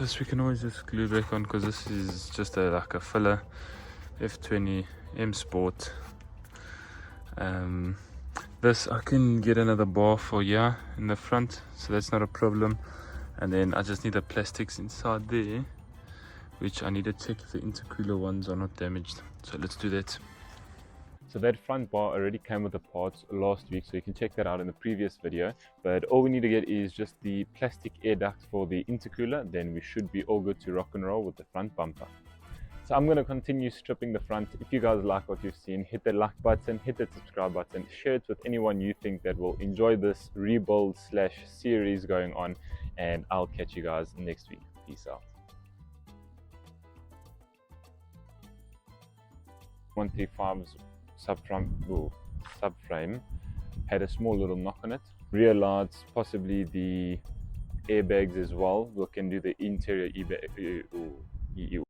This we can always just glue back on because this is just like a filler F20 M Sport. This I can get another bar for in the front, so that's not a problem. And then I just need the plastics inside there, which I need to check if the intercooler ones are not damaged. So let's do that. So that front bar already came with the parts last week, so you can check that out in the previous video. But all we need to get is just the plastic air duct for the intercooler, then we should be all good to rock and roll with the front bumper. So I'm going to continue stripping the front. If you guys like what you've seen, hit the like button, hit that subscribe button, share it with anyone you think that will enjoy this rebuild / series going on, and I'll catch you guys next week. Peace out. 135's subframe had a small little knock on it. Rear lights, possibly the airbags as well. We can do the interior